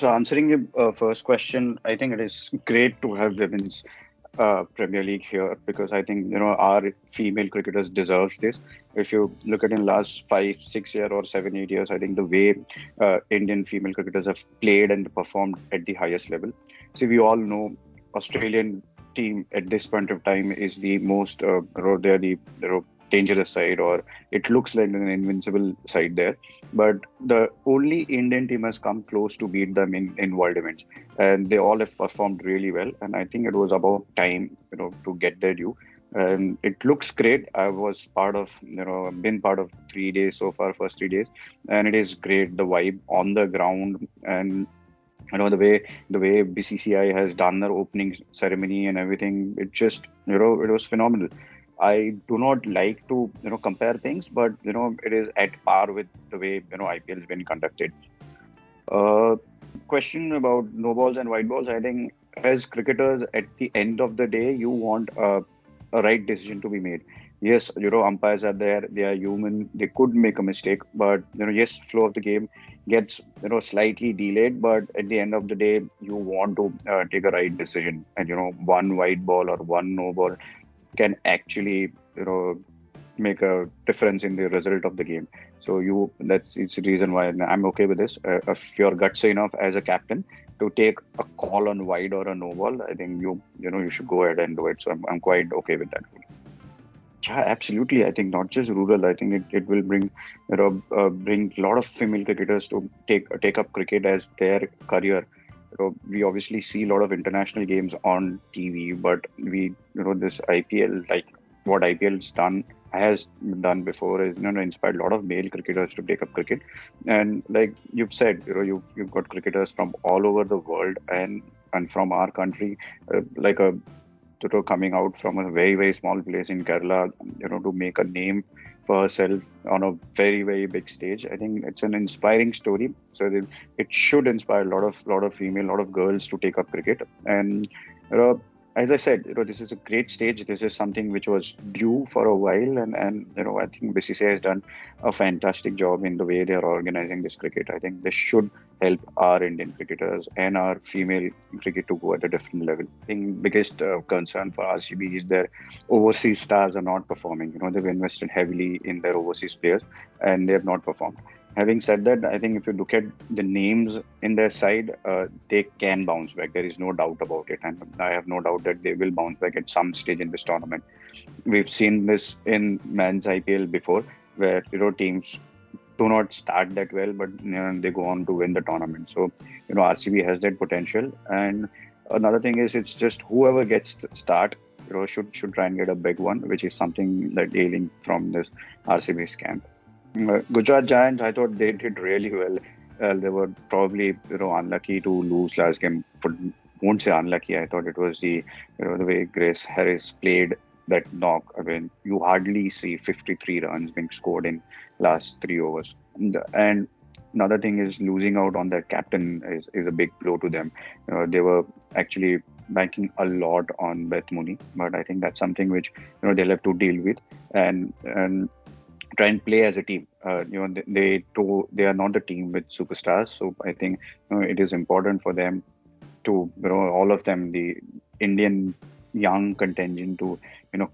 So answering your first question, I think it is great to have women's Premier League here because I think our female cricketers deserves this. If you look at in last 5, 6 year or 7, 8 years, I think the way Indian female cricketers have played and performed at the highest level. So we all know Australian team at this point of time is the most they're the dangerous side, or it looks like an invincible side there. But the only Indian team has come close to beat them in world events, and they all have performed really well. And I think it was about time, to get their due. And it looks great. I was part of, been part of 3 days so far, first 3 days, and it is great. The vibe on the ground, and the way BCCI has done their opening ceremony and everything. It just, it was phenomenal. I do not like to, compare things, but it is at par with the way IPL has been conducted. Uh, Question about no balls and white balls. I think as cricketers, at the end of the day, you want a right decision to be made. Yes, umpires are there; they are human. They could make a mistake, but yes, flow of the game gets slightly delayed. But at the end of the day, you want to take a right decision, and one white ball or one no ball can actually make a difference in the result of the game. So it's the reason why I'm okay with this. If you're gutsy enough as a captain to take a call on wide or a no ball, I think you should go ahead and do it. So I'm quite okay with that. Yeah, absolutely. I think not just rural. I think it will bring a lot of female cricketers to take up cricket as their career. We obviously see a lot of international games on TV, but this IPL, like what IPL has done before, is inspired a lot of male cricketers to take up cricket. And like you've said, you've got cricketers from all over the world, and from our country, like a coming out from a very, very small place in Kerala, to make a name for herself on a very, very big stage. I think it's an inspiring story. So it should inspire a lot of female, a lot of girls to take up cricket. And as I said, this is a great stage. This is something which was due for a while, and I think BCCI has done a fantastic job in the way they are organizing this cricket. I think this should help our Indian cricketers and our female cricket to go at a different level. I think biggest concern for RCB is their overseas stars are not performing. They've invested heavily in their overseas players, and they have not performed. Having said that, I think if you look at the names in their side, they can bounce back. There is no doubt about it. And I have no doubt that they will bounce back at some stage in this tournament. We've seen this in men's IPL before, where teams do not start that well, but they go on to win the tournament. So RCB has that potential. And another thing is, it's just whoever gets to start, should try and get a big one, which is something that ailing from this RCB's camp. Gujarat Giants, I thought they did really well. They were probably unlucky to lose last game. Won't say unlucky. I thought it was the way Grace Harris played that knock. I mean, you hardly see 53 runs being scored in last 3 overs. And another thing is, losing out on their captain is a big blow to them. They were actually banking a lot on Beth Mooney, but I think that's something which they'll have to deal with. And try and play as a team. They are not the team with superstars, so I think it is important for them to all of them, the Indian young contingent, to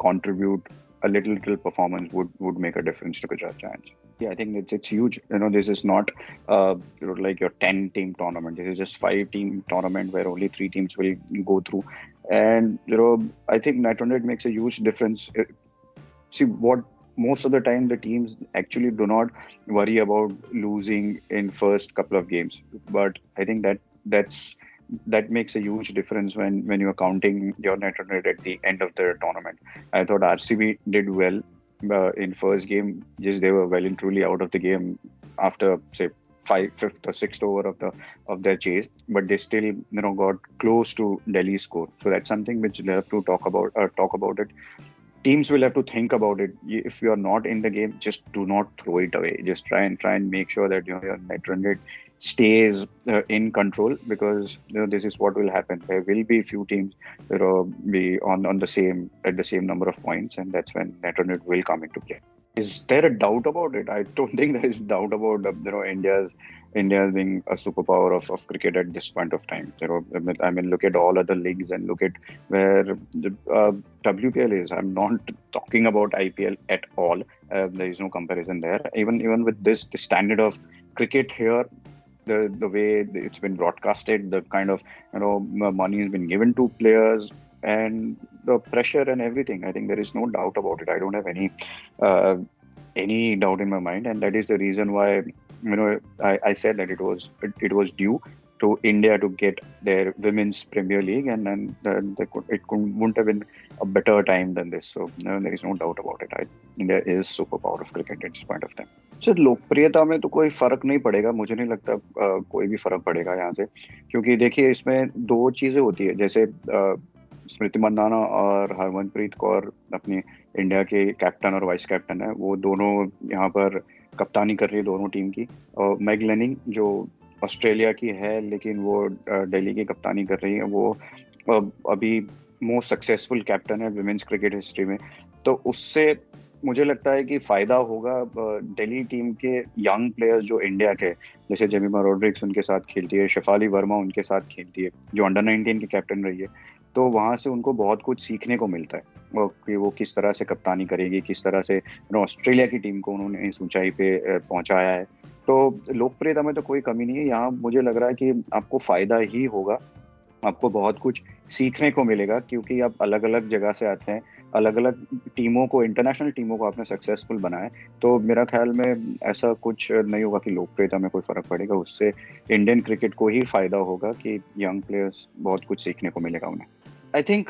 contribute a little performance would make a difference to Gujarat Giants. Yeah, I think it's huge. This is not like your 10-team tournament. This is just 5-team tournament where only 3 teams will go through, and I think net run rate makes a huge difference. See what. Most of the time, the teams actually do not worry about losing in first couple of games. But I think that makes a huge difference when you're counting your net run rate at the end of the tournament. I thought RCB did well in first game. Yes, they were well and truly out of the game after, say, fifth or sixth over of their chase, but they still got close to Delhi's score. So that's something which they have to talk about it. Teams will have to think about it. If you are not in the game, just do not throw it away. Just try and make sure that your net run rate stays in control, because this is what will happen. There will be few teams be on the same number of points, and that's when net run rate will come into play. Is there a doubt about it? I don't think there is doubt about India's being a superpower of cricket at this point of time. I mean, look at all other leagues and look at where the WPL is. I'm not talking about IPL at all. There is no comparison there. Even with the standard of cricket here, the way it's been broadcasted, the kind of money has been given to players, and the pressure and everything. I think there is no doubt about it. I don't have uh, any doubt in my mind, and that is the reason why I said that it was due to India to get their women's Premier League, and then wouldn't have been a better time than this. So there is no doubt about it. India is superpower of cricket at this point of time. Sir लोकप्रियता में तो कोई फर्क नहीं पड़ेगा, मुझे नहीं लगता कोई भी फर्क पड़ेगा यहाँ से, क्योंकि देखिए इसमें दो चीजें होती है, जैसे स्मृति मंदाना और हरमनप्रीत कौर अपनी इंडिया के कैप्टन और वाइस कैप्टन है, वो दोनों यहाँ पर कप्तानी कर रही है दोनों टीम की, और मैग लेनिंग जो ऑस्ट्रेलिया की है लेकिन वो दिल्ली की कप्तानी कर रही है, वो अभी मोस्ट सक्सेसफुल कैप्टन है विमेंस क्रिकेट हिस्ट्री में। तो उससे मुझे लगता है कि फायदा होगा दिल्ली टीम के यंग प्लेयर्स जो इंडिया के, जैसे जेमिमा रोड्रिग्स उनके साथ खेलती है, शेफाली वर्मा उनके साथ खेलती है जो अंडर 19 की कैप्टन रही है, तो वहां से उनको बहुत कुछ सीखने को मिलता है कि वो किस तरह से कप्तानी करेगी, किस तरह से ऑस्ट्रेलिया की टीम को उन्होंने इस ऊंचाई पे पहुंचाया है। तो लोकप्रियता में तो कोई कमी नहीं है, यहाँ मुझे लग रहा है कि आपको फायदा ही होगा, आपको बहुत कुछ सीखने को मिलेगा, क्योंकि आप अलग अलग जगह से आते हैं, अलग अलग टीमों को, इंटरनेशनल टीमों को आपने सक्सेसफुल बनाया। तो मेरा ख्याल में ऐसा कुछ नहीं होगा कि लोकप्रियता में कोई फर्क पड़ेगा, उससे इंडियन क्रिकेट को ही फायदा होगा कि यंग प्लेयर्स बहुत कुछ सीखने को मिलेगा उन्हें। I think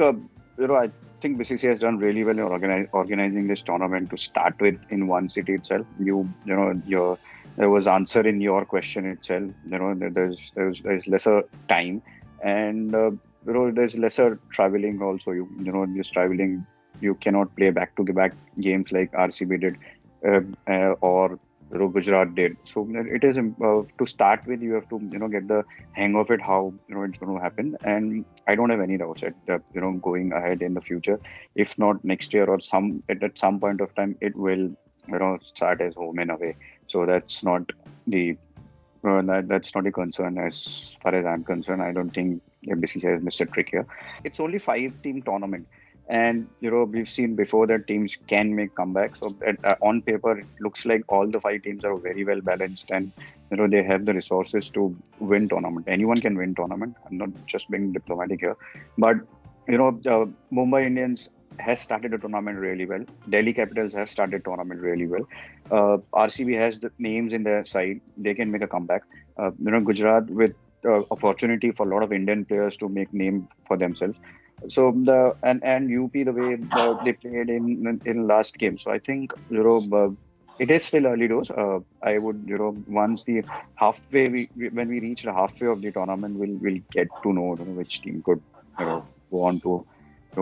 BCCI has done really well in organizing this tournament to start with in one city itself. There was answer in your question itself. There's lesser time, and there's lesser traveling also. Just traveling, you cannot play back-to-back games like RCB did, or Gujarat did. So it is to start with, you have to get the hang of it, how it's going to happen, and I don't have any doubts that going ahead in the future, if not next year or at some point of time, it will start as home and away. So that's not a concern as far as I'm concerned. I don't think BCCI has missed a trick here. It's only 5-team tournament. And we've seen before that teams can make comebacks. So on paper, it looks like all the 5 teams are very well balanced, and they have the resources to win tournament. Anyone can win tournament. I'm not just being diplomatic here, but Mumbai Indians has started the tournament really well. Delhi Capitals have started tournament really well. RCB has the names in their side; they can make a comeback. Gujarat with opportunity for a lot of Indian players to make name for themselves. So and UP, the way they played in last game. So I think it is still early doors. I would once the halfway when we reach the halfway of the tournament, we'll get to know which team could go on to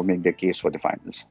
make their case for the finals.